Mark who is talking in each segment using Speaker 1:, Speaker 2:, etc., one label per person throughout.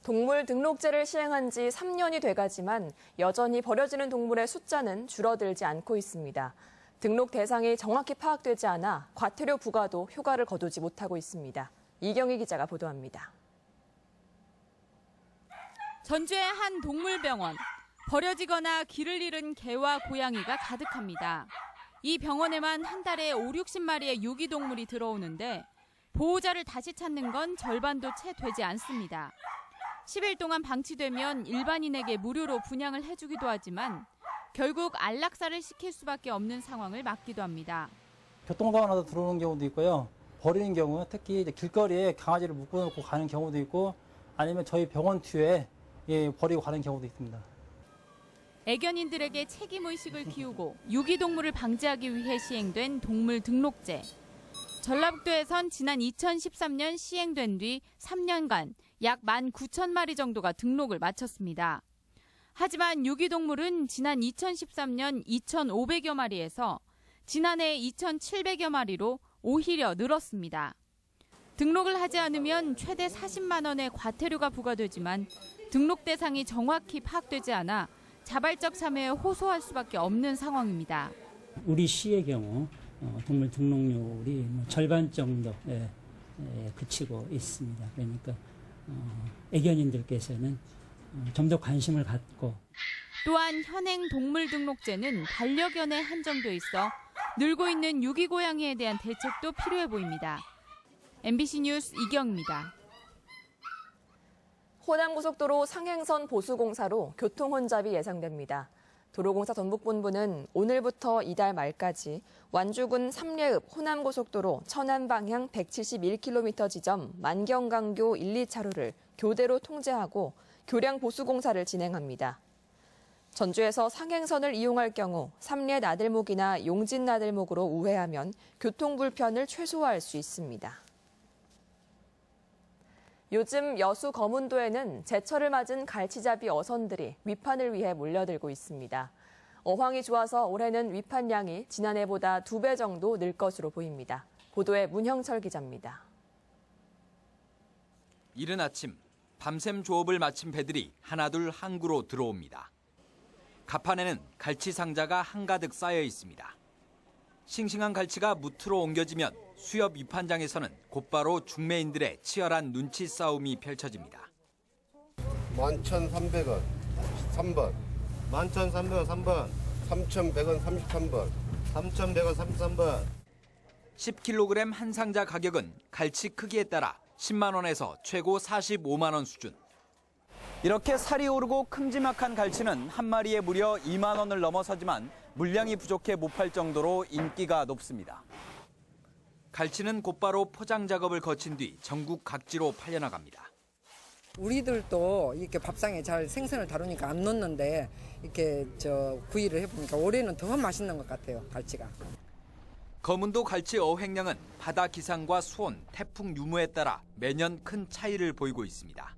Speaker 1: 동물 등록제를 시행한 지 3년이 돼가지만 여전히 버려지는 동물의 숫자는 줄어들지 않고 있습니다. 등록 대상이 정확히 파악되지 않아 과태료 부과도 효과를 거두지 못하고 있습니다. 이경희 기자가 보도합니다.
Speaker 2: 전주의 한 동물병원. 버려지거나 길을 잃은 개와 고양이가 가득합니다. 이 병원에만 한 달에 5, 60마리의 유기동물이 들어오는데 보호자를 다시 찾는 건 절반도 채 되지 않습니다. 10일 동안 방치되면 일반인에게 무료로 분양을 해주기도 하지만 결국 안락사를 시킬 수밖에 없는 상황을 맞기도 합니다.
Speaker 3: 교통사고 나서 들어오는 경우도 있고요. 버리는 경우, 특히 이제 길거리에 강아지를 묶어놓고 가는 경우도 있고 아니면 저희 병원 뒤에 버리고 가는 경우도 있습니다.
Speaker 2: 애견인들에게 책임의식을 키우고 유기동물을 방지하기 위해 시행된 동물 등록제. 전라북도에선 지난 2013년 시행된 뒤 3년간 약 19,000마리 정도가 등록을 마쳤습니다. 하지만 유기동물은 지난 2013년 2,500여 마리에서 지난해 2,700여 마리로 오히려 늘었습니다. 등록을 하지 않으면 최대 40만 원의 과태료가 부과되지만 등록 대상이 정확히 파악되지 않아 자발적 참여에 호소할 수밖에 없는 상황입니다.
Speaker 4: 우리 시의 경우 동물 등록률이 절반 정도에 그치고 있습니다. 그러니까 애견인들께서는 좀 더 관심을 갖고
Speaker 2: 또한 현행 동물 등록제는 반려견에 한정돼 있어 늘고 있는 유기고양이에 대한 대책도 필요해 보입니다. MBC 뉴스 이경입니다.
Speaker 1: 호남고속도로 상행선 보수공사로 교통혼잡이 예상됩니다. 도로공사 전북본부는 오늘부터 이달 말까지 완주군 삼례읍 호남고속도로 천안 방향 171km 지점 만경강교 1, 2차로를 교대로 통제하고 교량 보수공사를 진행합니다. 전주에서 상행선을 이용할 경우 삼례 나들목이나 용진 나들목으로 우회하면 교통불편을 최소화할 수 있습니다. 요즘 여수 거문도에는 제철을 맞은 갈치잡이 어선들이 위판을 위해 몰려들고 있습니다. 어황이 좋아서 올해는 위판량이 지난해보다 2배 정도 늘 것으로 보입니다. 보도에 문형철 기자입니다.
Speaker 5: 이른 아침 밤샘 조업을 마친 배들이 하나둘 항구로 들어옵니다. 갑판에는 갈치 상자가 한가득 쌓여 있습니다. 싱싱한 갈치가 무트로 옮겨지면 수협 위판장에서는 곧바로 중매인들의 치열한 눈치 싸움이 펼쳐집니다.
Speaker 6: 11,300원 3번, 11,300원 3번, 3,100원 33번, 3,100원 33번.
Speaker 5: 10kg 한 상자 가격은 갈치 크기에 따라 10만 원에서 최고 45만 원 수준. 이렇게 살이 오르고 큼지막한 갈치는 한 마리에 무려 2만 원을 넘어서지만 물량이 부족해 못 팔 정도로 인기가 높습니다. 갈치는 곧바로 포장 작업을 거친 뒤 전국 각지로 팔려나갑니다.
Speaker 7: 우리들도 이렇게 밥상에 잘 생선을 다루니까 안 놓는데 이렇게 구이를 해보니까 올해는 더 맛있는 것 같아요, 갈치가.
Speaker 5: 거문도 갈치 어획량은 바다 기상과 수온, 태풍 유무에 따라 매년 큰 차이를 보이고 있습니다.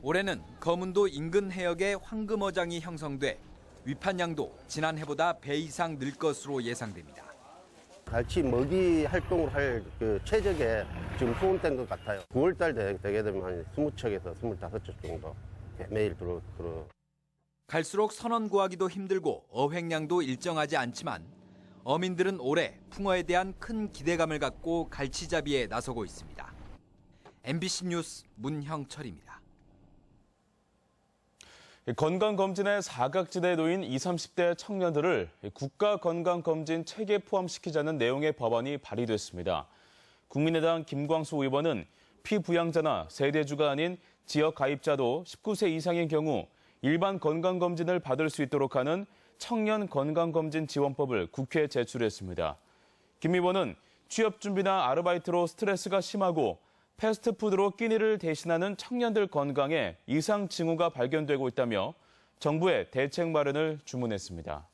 Speaker 5: 올해는 거문도 인근 해역에 황금어장이 형성돼 위판량도 지난해보다 배 이상 늘 것으로 예상됩니다.
Speaker 6: 갈치 먹이 활동을 할 최적의 지금 수온대인 것 같아요. 9월달 되게 되면 한 20척에서 25척 정도 매일 들어.
Speaker 5: 갈수록 선원 구하기도 힘들고 어획량도 일정하지 않지만 어민들은 올해 풍어에 대한 큰 기대감을 갖고 갈치잡이에 나서고 있습니다. MBC 뉴스 문형철입니다.
Speaker 8: 건강검진의 사각지대에 놓인 20, 30대 청년들을 국가건강검진 체계에 포함시키자는 내용의 법안이 발의됐습니다. 국민의당 김광수 의원은 피부양자나 세대주가 아닌 지역 가입자도 19세 이상인 경우 일반 건강검진을 받을 수 있도록 하는 청년 건강검진 지원법을 국회에 제출했습니다. 김 의원은 취업 준비나 아르바이트로 스트레스가 심하고 패스트푸드로 끼니를 대신하는 청년들 건강에 이상 징후가 발견되고 있다며 정부에 대책 마련을 주문했습니다.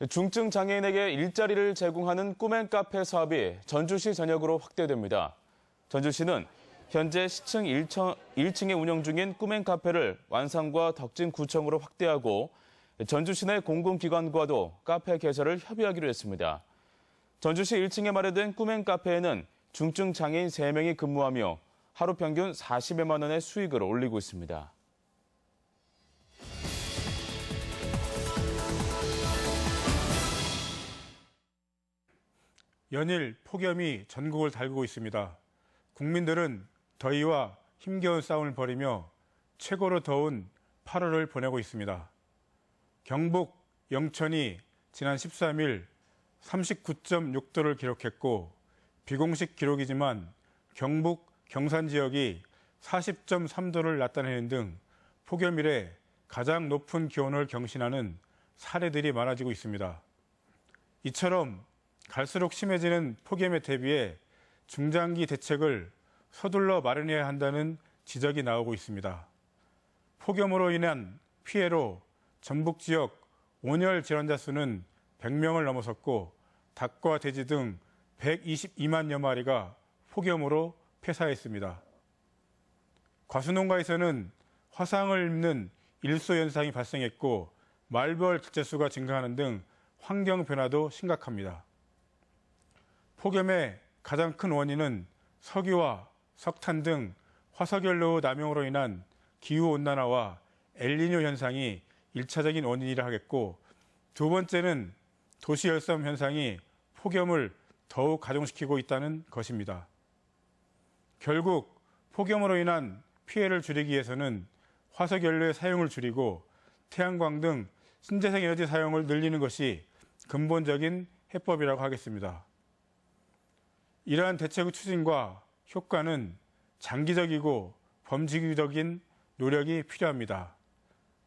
Speaker 8: 중증 장애인에게 일자리를 제공하는 꿈앤 카페 사업이 전주시 전역으로 확대됩니다. 전주시는 현재 시청 1층에 운영 중인 꿈앤 카페를 완산과 덕진구청으로 확대하고 전주시 내 공공기관과도 카페 개설을 협의하기로 했습니다. 전주시 1층에 마련된 꿈앤 카페에는 중증 장애인 3명이 근무하며 하루 평균 40여만 원의 수익을 올리고 있습니다.
Speaker 9: 연일 폭염이 전국을 달구고 있습니다. 국민들은 더위와 힘겨운 싸움을 벌이며 최고로 더운 8월을 보내고 있습니다. 경북 영천이 지난 13일 39.6도를 기록했고 비공식 기록이지만 경북 경산 지역이 40.3도를 나타내는 등 폭염 이래 가장 높은 기온을 경신하는 사례들이 많아지고 있습니다. 이처럼 갈수록 심해지는 폭염에 대비해 중장기 대책을 서둘러 마련해야 한다는 지적이 나오고 있습니다. 폭염으로 인한 피해로 전북 지역 온열 질환자 수는 100명을 넘어섰고 닭과 돼지 등 122만여 마리가 폭염으로 폐사했습니다. 과수농가에서는 화상을 입는 일소 현상이 발생했고 말벌 개체수가 증가하는 등 환경 변화도 심각합니다. 폭염의 가장 큰 원인은 석유와 석탄 등 화석연료 남용으로 인한 기후온난화와 엘니뇨 현상이 1차적인 원인이라 하겠고 두 번째는 도시열섬 현상이 폭염을 더욱 가중시키고 있다는 것입니다. 결국 폭염으로 인한 피해를 줄이기 위해서는 화석연료의 사용을 줄이고 태양광 등 신재생 에너지 사용을 늘리는 것이 근본적인 해법이라고 하겠습니다. 이러한 대책의 추진과 효과는 장기적이고 범지구적인 노력이 필요합니다.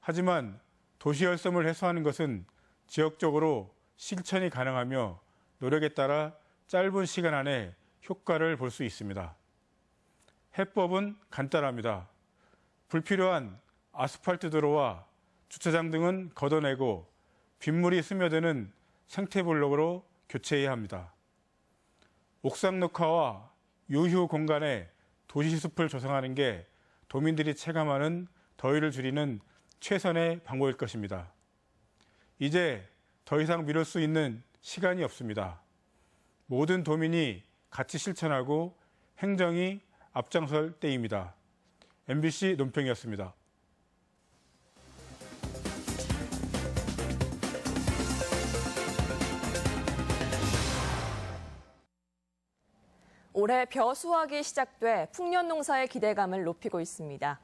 Speaker 9: 하지만 도시열섬을 해소하는 것은 지역적으로 실천이 가능하며 노력에 따라 짧은 시간 안에 효과를 볼 수 있습니다. 해법은 간단합니다. 불필요한 아스팔트 도로와 주차장 등은 걷어내고 빗물이 스며드는 생태블록으로 교체해야 합니다. 옥상 녹화와 유휴 공간에 도시숲을 조성하는 게 도민들이 체감하는 더위를 줄이는 최선의 방법일 것입니다. 이제 더 이상 미룰 수 있는 시간이 없습니다. 모든 도민이 같이 실천하고 행정이 앞장설 때입니다. MBC 논평이었습니다.
Speaker 1: 올해 벼 수확이 시작돼 풍년 농사의 기대감을 높이고 있습니다.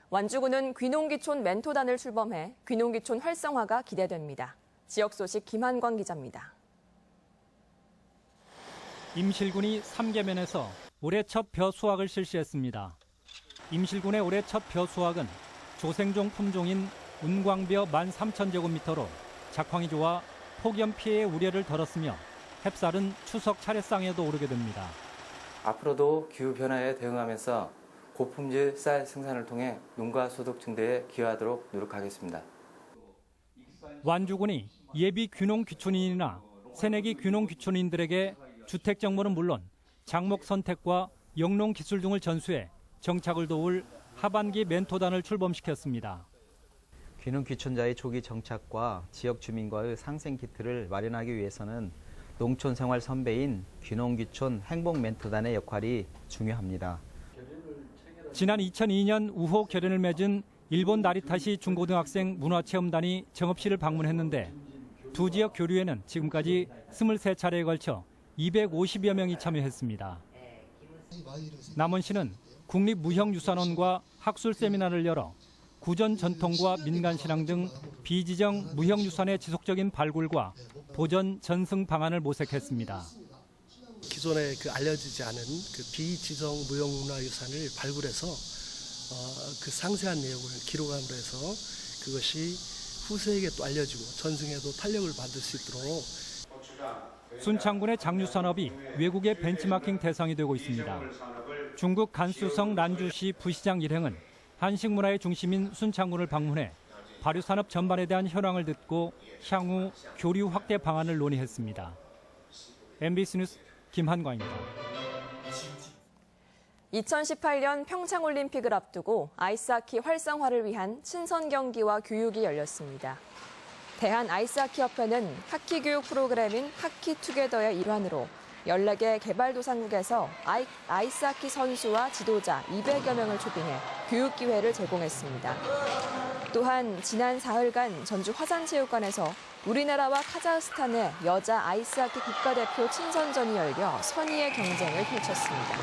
Speaker 1: 완주군은 귀농귀촌 멘토단을 출범해 귀농귀촌 활성화가 기대됩니다. 지역 소식 김한광 기자입니다.
Speaker 10: 임실군이 3계면에서 올해 첫 벼 수확을 실시했습니다. 임실군의 올해 첫 벼 수확은 조생종 품종인 운광벼 13,000제곱미터로 작황이 좋아 폭염 피해의 우려를 덜었으며 햅쌀은 추석 차례상에도 오르게 됩니다.
Speaker 11: 앞으로도 기후변화에 대응하면서 고품질 쌀 생산을 통해 농가 소득 증대에 기여하도록 노력하겠습니다.
Speaker 10: 완주군이 예비 귀농 귀촌인이나 새내기 귀농 귀촌인들에게 주택 정보는 물론 작목 선택과 영농 기술 등을 전수해 정착을 도울 하반기 멘토단을 출범시켰습니다.
Speaker 12: 귀농 귀촌자의 조기 정착과 지역 주민과의 상생 키트를 마련하기 위해서는 농촌 생활 선배인 귀농 귀촌 행복 멘토단의 역할이 중요합니다.
Speaker 10: 지난 2002년 우호 결연을 맺은 일본 나리타시 중고등학생 문화체험단이 정읍시를 방문했는데 두 지역 교류에는 지금까지 23차례에 걸쳐 250여 명이 참여했습니다. 남원시는 국립무형유산원과 학술 세미나를 열어 구전 전통과 민간신앙 등 비지정 무형유산의 지속적인 발굴과 보전 전승 방안을 모색했습니다.
Speaker 13: 기존에 알려지지 않은 비지정 무형문화유산을 발굴해서 그 상세한 내용을 기록함으로 해서 그것이 후세에게 또 알려지고 전승에도 탄력을 받을 수 있도록.
Speaker 10: 순창군의 장류산업이 외국의 벤치마킹 대상이 되고 있습니다. 중국 간수성 란주시 부시장 일행은 한식문화의 중심인 순창군을 방문해 발효산업 전반에 대한 현황을 듣고 향후 교류 확대 방안을 논의했습니다. MBC 뉴스 김한광입니다.
Speaker 1: 2018년 평창올림픽을 앞두고 아이스하키 활성화를 위한 친선 경기와 교육이 열렸습니다. 대한아이스하키협회는 하키 교육 프로그램인 하키투게더의 일환으로 14개 개발도상국에서 아이스하키 선수와 지도자 200여 명을 초빙해 교육 기회를 제공했습니다. 또한 지난 사흘간 전주 화산체육관에서 우리나라와 카자흐스탄의 여자 아이스하키 국가대표 친선전이 열려 선의의 경쟁을 펼쳤습니다.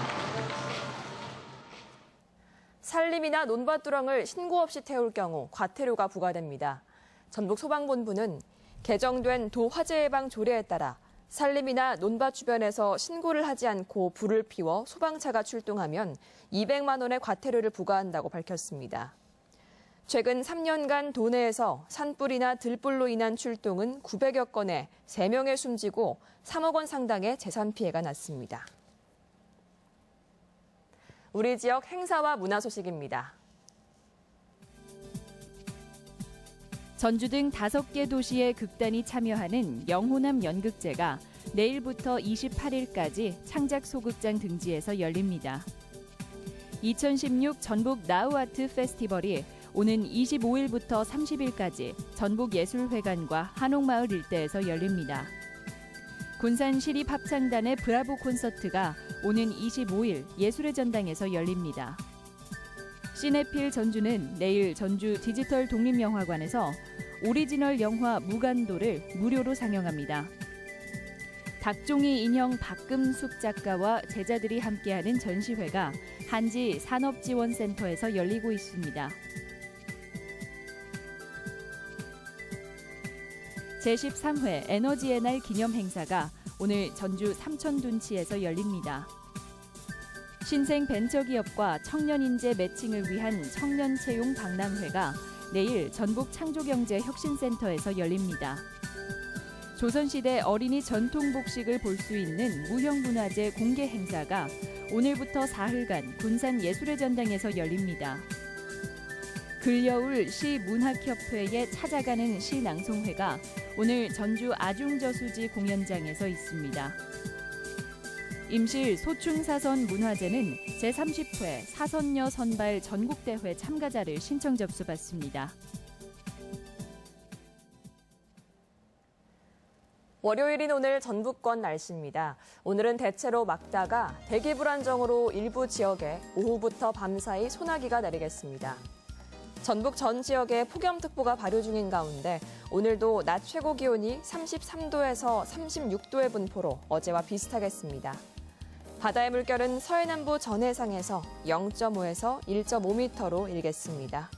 Speaker 1: 산림이나 논밭두렁을 신고 없이 태울 경우 과태료가 부과됩니다. 전북소방본부는 개정된 도 화재 예방 조례에 따라 산림이나 논밭 주변에서 신고를 하지 않고 불을 피워 소방차가 출동하면 200만 원의 과태료를 부과한다고 밝혔습니다. 최근 3년간 도내에서 산불이나 들불로 인한 출동은 900여 건에 3명이 숨지고 3억 원 상당의 재산 피해가 났습니다. 우리 지역 행사와 문화 소식입니다.
Speaker 2: 전주 등 5개 도시의 극단이 참여하는 영호남 연극제가 내일부터 28일까지 창작 소극장 등지에서 열립니다. 2016 전북 나우아트 페스티벌이 오는 25일부터 30일까지 전북예술회관과 한옥마을 일대에서 열립니다. 군산시립합창단의 브라보 콘서트가 오는 25일 예술의 전당에서 열립니다. 시네필 전주는 내일 전주 디지털 독립영화관에서 오리지널 영화 무간도를 무료로 상영합니다. 닭종이 인형 박금숙 작가와 제자들이 함께하는 전시회가 한지 산업지원센터에서 열리고 있습니다. 제13회 에너지의 날 기념 행사가 오늘 전주 삼천둔치에서 열립니다. 신생 벤처기업과 청년 인재 매칭을 위한 청년 채용 박람회가 내일 전북 창조경제혁신센터에서 열립니다. 조선시대 어린이 전통 복식을 볼 수 있는 무형문화재 공개 행사가 오늘부터 사흘간 군산예술의 전당에서 열립니다. 글여울 시문학협회에 찾아가는 시낭송회가 오늘 전주 아중저수지 공연장에서 있습니다. 임실 소충사선 문화제는 제30회 사선녀 선발 전국대회 참가자를 신청 접수받습니다.
Speaker 1: 월요일인 오늘 전북권 날씨입니다. 오늘은 대체로 맑다가 대기 불안정으로 일부 지역에 오후부터 밤사이 소나기가 내리겠습니다. 전북 전 지역에 폭염특보가 발효 중인 가운데 오늘도 낮 최고 기온이 33도에서 36도의 분포로 어제와 비슷하겠습니다. 바다의 물결은 서해남부 전해상에서 0.5에서 1.5m로 일겠습니다.